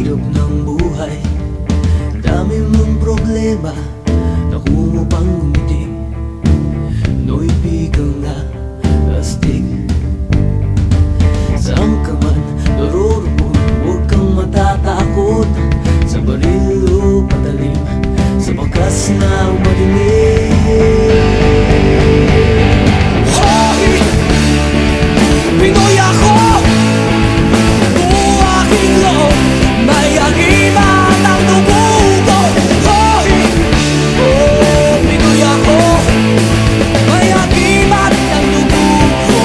hirap ng buhay. Dami mong problema, naku mo pang ngumiti. No'y bigang nga astig. Saan ka man naroroon, huwag kang matatakot. Sa baril o patalim, sa bakas na madilim. Hoy! Pinoy ako! Buong aking loob, may agimat ang dugo ko. Hoy! Oh, Pinoy ako, may agimat ang dugo ko.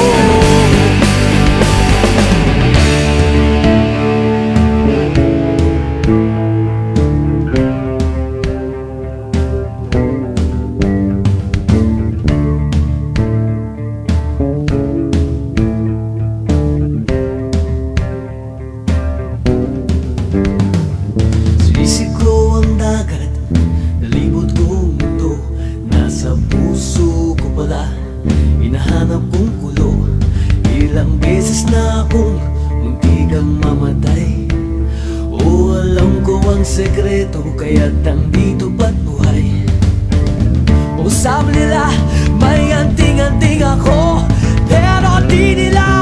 Sinisiko ang dagat, nalibot kong mundo. Nasa puso ko pala, hinahanap kong kulo. Ilang beses na akong muntikang mamatay. O alam ko ang sekreto, kaya't nandito ba't buhay. O sabi nila, may anting-anting ako, pero di nila